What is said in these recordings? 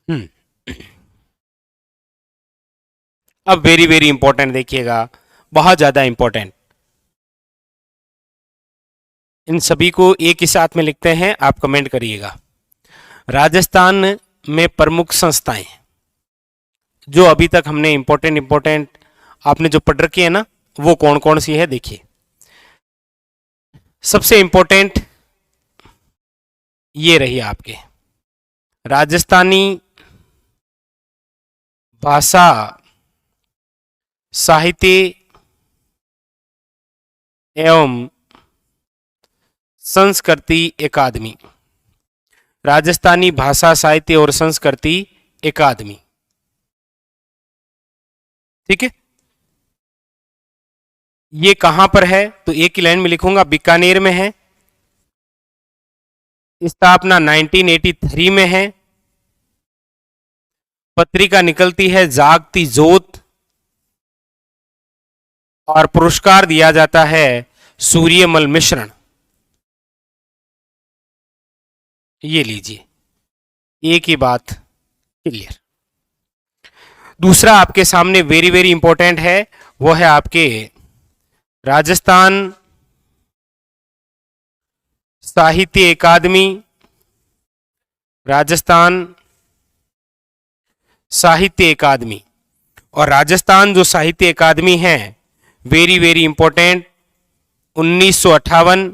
हम्म। अब very very important देखिएगा, बहुत ज्यादा इंपॉर्टेंट। इन सभी को एक ही साथ में लिखते हैं, आप कमेंट करिएगा। राजस्थान में प्रमुख संस्थाएं जो अभी तक हमने इंपॉर्टेंट इंपॉर्टेंट आपने जो पढ़ रखी है ना, वो कौन कौन सी है देखिए। सबसे इंपॉर्टेंट ये रही आपके राजस्थानी भाषा साहित्य एवं संस्कृति अकादमी। राजस्थानी भाषा साहित्य और संस्कृति अकादमी, ठीक है। ये कहां पर है तो एक ही लाइन में लिखूंगा, बीकानेर में है। स्थापना 1983 में है। पत्रिका निकलती है जागती जोत और पुरस्कार दिया जाता है सूर्यमल मिश्रण। ये लीजिए, एक ही बात क्लियर। दूसरा आपके सामने वेरी वेरी इंपॉर्टेंट है, वो है आपके राजस्थान साहित्य अकादमी। राजस्थान साहित्य अकादमी और राजस्थान जो साहित्य अकादमी है, वेरी वेरी इंपॉर्टेंट, 1958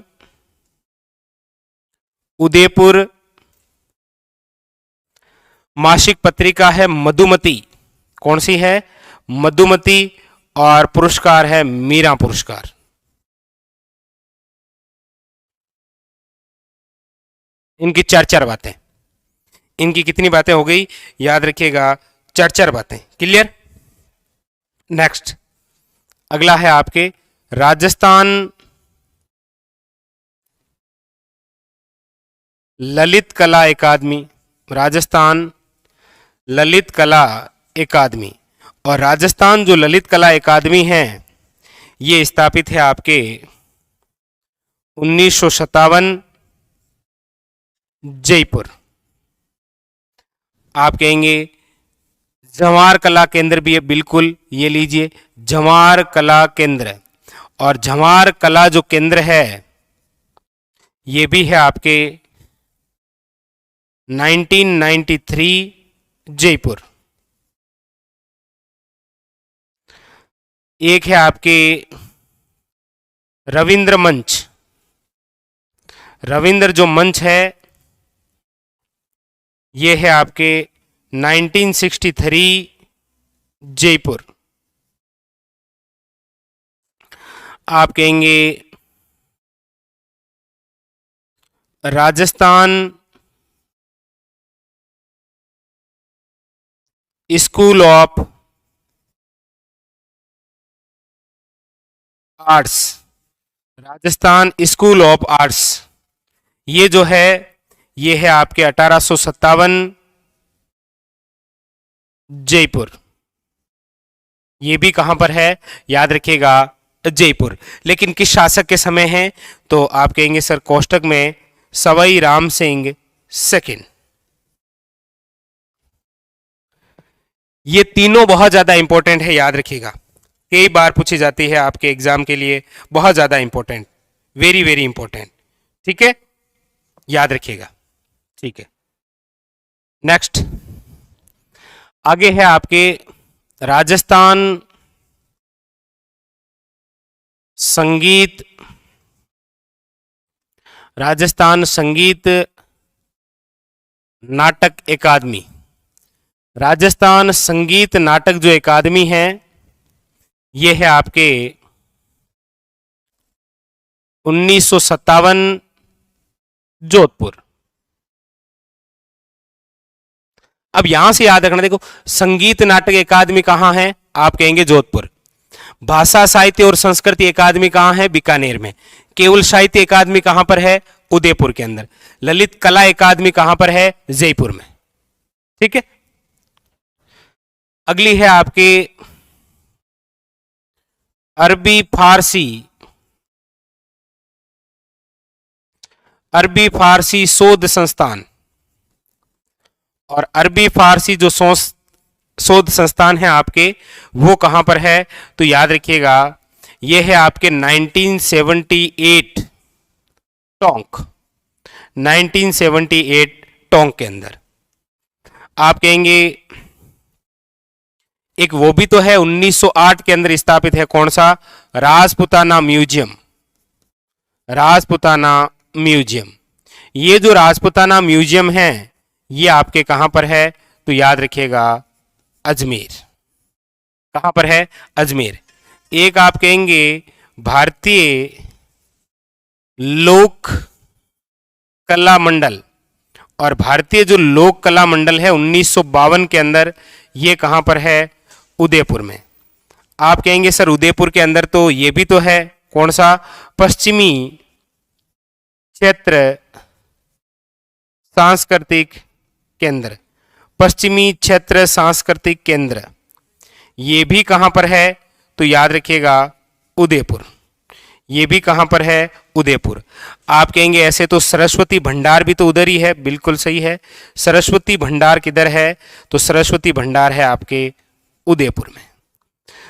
उदयपुर। मासिक पत्रिका है मधुमती। कौन सी है? मधुमती। और पुरस्कार है मीरा पुरस्कार। इनकी चार चार बातें, इनकी कितनी बातें हो गई याद रखिएगा, चार चार बातें। क्लियर? नेक्स्ट अगला है आपके राजस्थान ललित कला अकादमी। राजस्थान ललित कला अकादमी। और राजस्थान जो ललित कला अकादमी है, ये स्थापित है आपके 1957 जयपुर। आप कहेंगे जवाहर कला केंद्र भी है, बिल्कुल, ये लीजिए जवाहर कला केंद्र। और जवाहर कला जो केंद्र है, ये भी है आपके 1993 जयपुर। एक है आपके रविंद्र मंच। रविंद्र जो मंच है, ये है आपके 1963 जयपुर। आप कहेंगे Rajasthan school of arts. Rajasthan school of arts, ये जो है, ये है आपके 1857 जयपुर। ये भी कहां पर है याद रखिएगा, जयपुर। लेकिन किस शासक के समय है तो आप कहेंगे सर कोष्टक में सवाई राम सिंह सेकंड। ये तीनों बहुत ज्यादा इंपॉर्टेंट है, याद रखिएगा, कई बार पूछी जाती है आपके एग्जाम के लिए, बहुत ज्यादा इंपॉर्टेंट, वेरी वेरी इंपॉर्टेंट। ठीक है, याद रखिएगा। ठीक है, नेक्स्ट आगे है आपके राजस्थान संगीत। राजस्थान संगीत नाटक अकादमी। राजस्थान संगीत नाटक जो अकादमी है, ये है आपके 1957 जोधपुर। अब यहां से याद रखना, देखो संगीत नाटक अकादमी कहां है, आप कहेंगे जोधपुर। भाषा साहित्य और संस्कृति अकादमी कहां है, बीकानेर में। केवल साहित्य अकादमी कहां पर है, उदयपुर के अंदर। ललित कला अकादमी कहां पर है, जयपुर में। ठीक है, अगली है आपके अरबी फारसी। अरबी फारसी शोध संस्थान और अरबी फारसी जो शोध संस्थान है आपके, वो कहां पर है? तो याद रखिएगा ये है आपके 1978 टोंक, 1978 टोंक के अंदर। आप कहेंगे एक वो भी तो है 1908 के अंदर स्थापित है, कौन सा? Rajputana museum, Rajputana museum. ये जो राजपुताना म्यूजियम है ये आपके कहां पर है? तो याद रखिएगा अजमेर। कहां पर है? अजमेर। एक आप कहेंगे भारतीय लोक कला मंडल, और भारतीय जो लोक कला मंडल है 1952 के अंदर, ये कहां पर है? उदयपुर में। आप कहेंगे सर उदयपुर के अंदर तो ये भी तो है, कौन सा? पश्चिमी क्षेत्र सांस्कृतिक केंद्र, पश्चिमी क्षेत्र सांस्कृतिक केंद्र, ये भी कहां पर है? तो याद रखिएगा उदयपुर। ये भी कहां पर है? उदयपुर। आप कहेंगे ऐसे तो सरस्वती भंडार भी तो उधर ही है, बिल्कुल सही है। सरस्वती भंडार किधर है? तो सरस्वती भंडार है आपके उदयपुर में।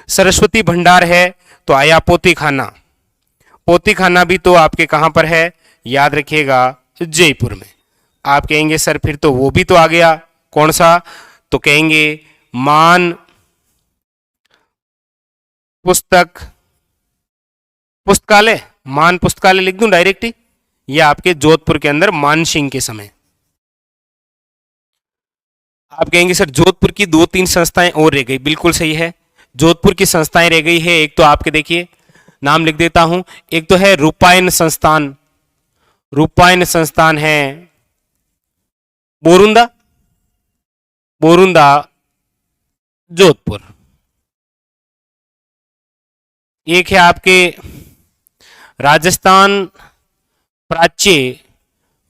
सरस्वती भंडार है तो आया पोती खाना, पोती खाना भी तो आपके कहां पर है? याद रखिएगा जयपुर में। आप कहेंगे सर फिर तो वो भी तो आ गया, कौन सा? तो कहेंगे मान पुस्तकालय, मान पुस्तकालय लिख दूं डायरेक्ट ही। ये आपके जोधपुर के अंदर मानसिंह के समय। आप कहेंगे सर जोधपुर की 2-3 संस्थाएं और रह गई, बिल्कुल सही है। जोधपुर की संस्थाएं रह गई है, एक तो आपके देखिए नाम लिख देता हूं, एक तो है रूपायन संस्थान, रूपायन संस्थान है बोरुंदा, बोरुंदा जोधपुर। एक है आपके राजस्थान प्राच्य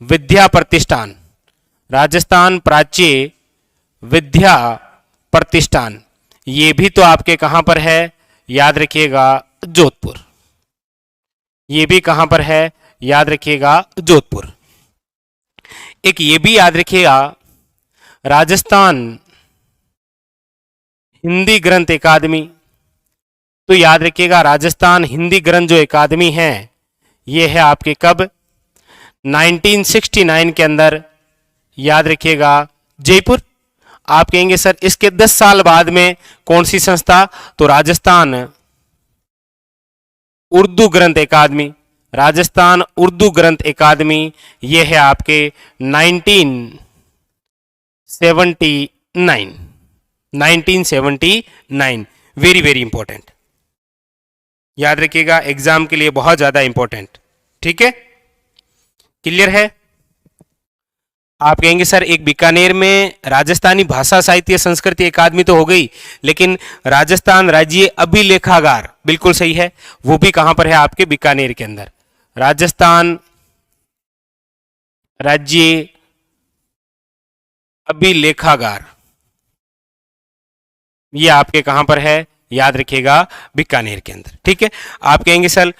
विद्या प्रतिष्ठान, राजस्थान प्राच्य विद्या प्रतिष्ठान, ये भी तो आपके कहां पर है? याद रखिएगा जोधपुर। ये भी कहां पर है? याद रखिएगा जोधपुर। एक ये भी याद रखिएगा राजस्थान हिंदी ग्रंथ अकादमी, तो याद रखिएगा राजस्थान हिंदी ग्रंथ जो अकादमी है ये है आपके कब? 1969 के अंदर। याद रखिएगा जयपुर। आप कहेंगे सर इसके 10 साल बाद में कौन सी संस्था? तो राजस्थान उर्दू ग्रंथ अकादमी, राजस्थान उर्दू ग्रंथ अकादमी, ये है आपके 1979, 1979। वेरी वेरी इंपॉर्टेंट, याद रखिएगा एग्जाम के लिए बहुत ज्यादा इंपॉर्टेंट। ठीक है, क्लियर है? आप कहेंगे सर एक बीकानेर में राजस्थानी भाषा साहित्य संस्कृति अकादमी तो हो गई, लेकिन राजस्थान राज्य अभिलेखागार, बिल्कुल सही है, वो भी कहां पर है? आपके बीकानेर के अंदर। राजस्थान राज्य अभिलेखागार, ये आपके कहां पर है? याद रखिएगा बीकानेर के अंदर। ठीक है। आप कहेंगे सर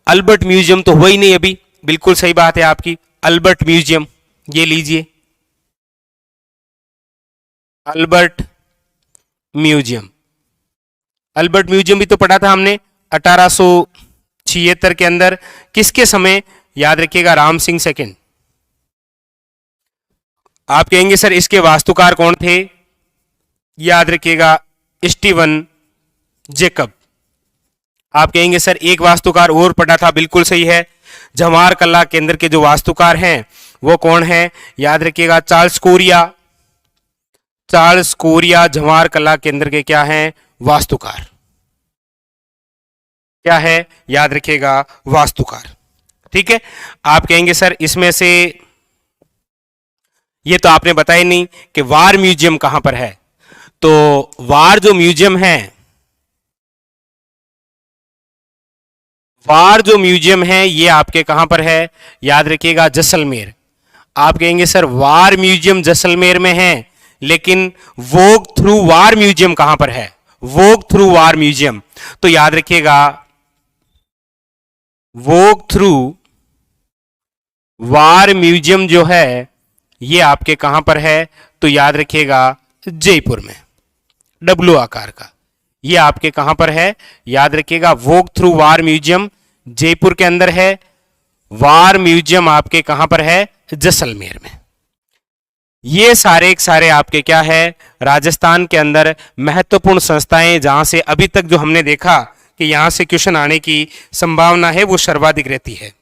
अल्बर्ट म्यूजियम तो हुआ ही नहीं अभी, बिल्कुल सही बात है आपकी, अल्बर्ट म्यूजियम ये लीजिए, अल्बर्ट म्यूजियम। अल्बर्ट म्यूजियम भी तो पढ़ा था हमने 1876 के अंदर, किसके समय? याद रखिएगा राम सिंह सेकंड। आप कहेंगे सर इसके वास्तुकार कौन थे? याद रखिएगा स्टीवन जेकब। आप कहेंगे सर एक वास्तुकार और पढ़ा था, बिल्कुल सही है, जवाहर कला केंद्र के जो वास्तुकार हैं वो कौन है? याद रखिएगा Charles Korea. Charles Korea Jawahar कला केंद्र के क्या हैं? वास्तुकार। क्या है? याद रखिएगा वास्तुकार। ठीक है। आप कहेंगे सर इसमें से ये तो आपने बताया नहीं कि वार म्यूजियम कहां पर है, तो वार जो म्यूजियम है, वार जो म्यूजियम है ये आपके कहां पर है? याद रखिएगा जैसलमेर। आप कहेंगे सर वार म्यूजियम जैसलमेर में है, लेकिन वॉक थ्रू वार म्यूजियम कहां पर है? वॉक थ्रू वार म्यूजियम, तो याद रखिएगा वॉक थ्रू वार म्यूजियम जो है ये आपके कहां पर है? तो याद रखिएगा जयपुर में, डब्लू आकार का। ये आपके कहां पर है, याद रखिएगा वॉक थ्रू वार म्यूजियम जयपुर के अंदर है। वार म्यूजियम आपके कहां पर है, जैसलमेर में। ये सारे के सारे आपके क्या है, राजस्थान के अंदर महत्वपूर्ण संस्थाएं जहां से अभी तक जो हमने देखा कि यहां से क्वेश्चन आने की संभावना है वो सर्वाधिक रहती है।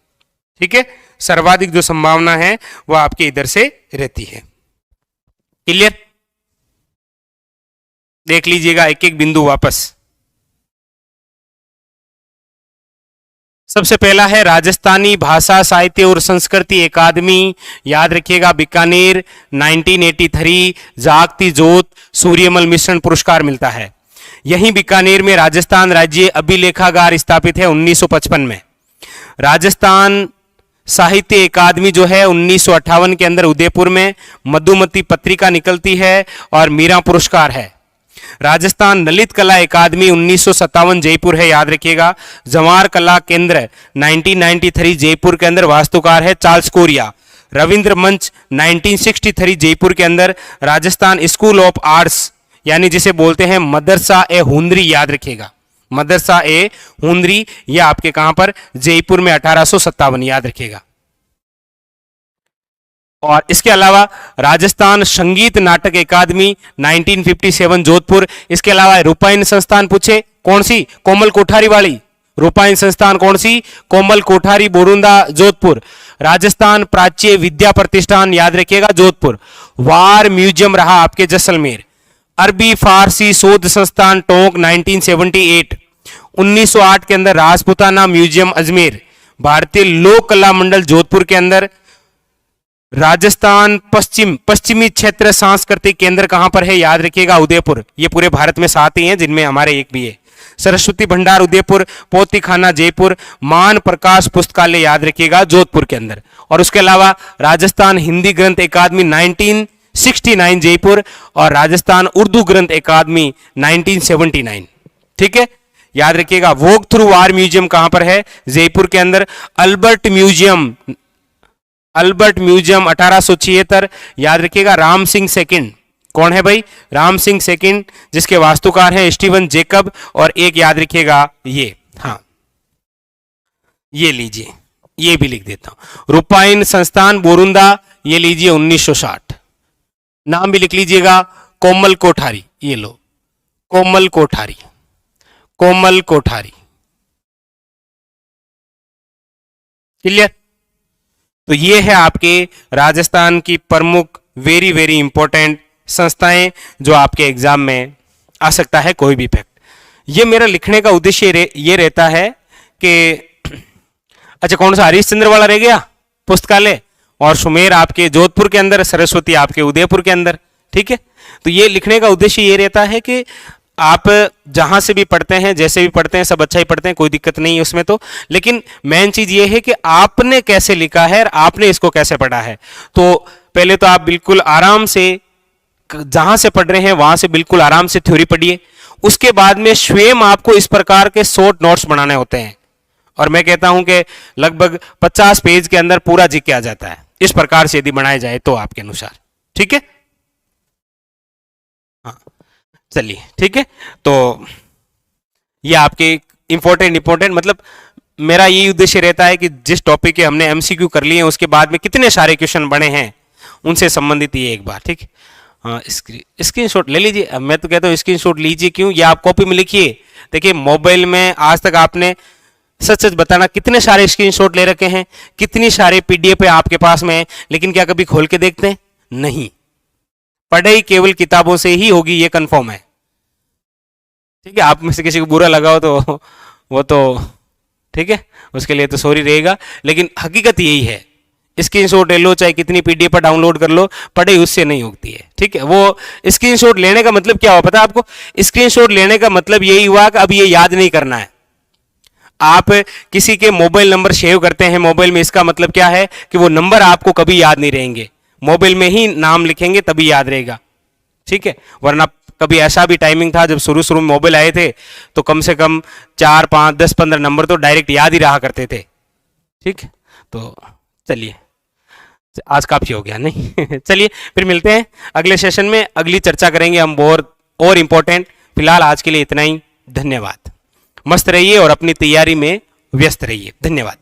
ठीक है, सर्वाधिक जो संभावना है वो आपके इधर से रहती है। क्लियर, देख लीजिएगा एक एक बिंदु वापस। सबसे पहला है राजस्थानी भाषा साहित्य और संस्कृति अकादमी, याद रखिएगा बीकानेर, 1983 जागती ज्योत सूर्यमल मिशन पुरस्कार मिलता है। यहीं बीकानेर में राजस्थान राज्य अभिलेखागार स्थापित है 1955 में। राजस्थान साहित्य अकादमी जो है 1958 के अंदर उदयपुर में मधुमती पत्रिका निकलती है और मीरा पुरस्कार है। राजस्थान ललित कला अकादमी 1957 जयपुर है, याद रखिएगा। जवाहर कला केंद्र 1993 जयपुर के अंदर वास्तुकार है चार्ल्स कोरिया। रविंद्र मंच 1963 जयपुर के अंदर। राजस्थान स्कूल ऑफ आर्ट्स यानी जिसे बोलते हैं मदरसा ए हुंदरी, याद रखिएगा मदरसा ए हुंदरी, ये आपके कहां पर, जयपुर में 1857, याद रखिएगा। और इसके अलावा राजस्थान संगीत नाटक अकादमी 1957 जोधपुर। इसके अलावा रूपायन संस्थान पूछे कौन सी, कोमल कोठारी वाली रूपायन संस्थान कौन सी, कोमल कोठारी बोरुंदा जोधपुर। राजस्थान प्राच्य विद्या प्रतिष्ठान, याद रखिएगा जोधपुर। वार म्यूजियम रहा आपके जैसलमेर। अरबी फारसी शोध संस्थान टोंक 1978। 1908 के अंदर राजपुताना म्यूजियम अजमेर। भारतीय लोक कला मंडल जोधपुर के अंदर। राजस्थान पश्चिमी क्षेत्र सांस्कृतिक केंद्र कहां पर है, याद रखिएगा उदयपुर। ये पूरे भारत में 7 ही हैं जिनमें हमारे एक भी है। सरस्वती भंडार उदयपुर, पोतीखाना जयपुर, मान प्रकाश पुस्तकालय, याद रखिएगा जोधपुर के अंदर। और उसके अलावा राजस्थान हिंदी ग्रंथ अकादमी 1969 जयपुर और राजस्थान उर्दू ग्रंथ अकादमी 1979। ठीक है, याद रखिएगा। वॉक थ्रू वार म्यूजियम कहां पर है, जयपुर के अंदर। अल्बर्ट म्यूजियम 1876, याद रखिएगा। राम सिंह सेकंड कौन है भाई, राम सिंह सेकंड, जिसके वास्तुकार हैं स्टीवन जेकब। और एक याद रखिएगा ये, हाँ ये लीजिए, ये भी लिख देता हूं, रूपायन संस्थान बोरुंदा, ये लीजिए 1960। नाम भी लिख लीजिएगा, कोमल कोठारी, ये लो कोमल कोठारी, कोमल कोठारी। क्लियर, तो ये है आपके राजस्थान की प्रमुख वेरी वेरी इंपॉर्टेंट संस्थाएं जो आपके एग्जाम में आ सकता है कोई भी फैक्ट। ये मेरा लिखने का उद्देश्य ये रहता है कि अच्छा कौन सा हरीशचंद्र वाला रह गया पुस्तकालय, और सुमेर आपके जोधपुर के अंदर, सरस्वती आपके उदयपुर के अंदर। ठीक है, तो ये लिखने का उद्देश्य ये रहता है कि आप जहां से भी पढ़ते हैं, जैसे भी पढ़ते हैं, सब अच्छा ही पढ़ते हैं, कोई दिक्कत नहीं है उसमें तो। लेकिन मेन चीज ये है कि आपने कैसे लिखा है और आपने इसको कैसे पढ़ा है। तो पहले तो आप बिल्कुल आराम से जहां से पढ़ रहे हैं वहां से बिल्कुल आराम से थ्योरी पढ़िए। उसके बाद में स्वयं आपको इस प्रकार के शॉर्ट नोट्स बनाने होते हैं, और मैं कहता हूं कि लगभग 50 पेज के अंदर पूरा जीके आ जाता है इस प्रकार से यदि बनाया जाए तो आपके अनुसार। ठीक है, हाँ चलिए ठीक है। तो ये आपके इंपॉर्टेंट मतलब मेरा यही उद्देश्य रहता है कि जिस टॉपिक के हमने एमसीक्यू कर लिए हैं उसके बाद में कितने सारे क्वेश्चन बने हैं उनसे संबंधित ये एक बार। ठीक, हाँ स्क्रीनशॉट ले लीजिए। अब मैं तो कहता हूँ स्क्रीनशॉट लीजिए, क्यों, ये आप कॉपी में लिखिए। देखिए मोबाइल में आज तक आपने सच सच बताना कितने सारे स्क्रीनशॉट ले रखे हैं, कितनी सारे पीडीएफ है आपके पास में, लेकिन क्या कभी खोल के देखते हैं? नहीं। पढ़ाई केवल किताबों से ही होगी, ये कंफर्म है। ठीक है, आप में से किसी को बुरा लगा हो तो वो तो ठीक है, उसके लिए तो सॉरी रहेगा, लेकिन हकीकत यही है। स्क्रीनशॉट ले लो, चाहे कितनी पीडीएफ पर डाउनलोड कर लो, पढ़ाई उससे नहीं होती है। ठीक है, वो स्क्रीनशॉट लेने का मतलब क्या हुआ पता है आपको? स्क्रीनशॉट लेने का मतलब यही हुआ कि अब ये याद नहीं करना है। आप किसी के मोबाइल नंबर सेव करते हैं मोबाइल में, इसका मतलब क्या है कि वो नंबर आपको कभी याद नहीं रहेंगे, मोबाइल में ही नाम लिखेंगे तभी याद रहेगा। ठीक है, वरना कभी ऐसा भी टाइमिंग था जब शुरू में मोबाइल आए थे तो कम से कम 4, 5, 10, 15 नंबर तो डायरेक्ट याद ही रहा करते थे। ठीक, तो चलिए आज काफी हो गया नहीं? चलिए फिर मिलते हैं अगले सेशन में, अगली चर्चा करेंगे हम और इम्पोर्टेंट। फिलहाल आज के लिए इतना ही, धन्यवाद। मस्त रहिए और अपनी तैयारी में व्यस्त रहिए। धन्यवाद।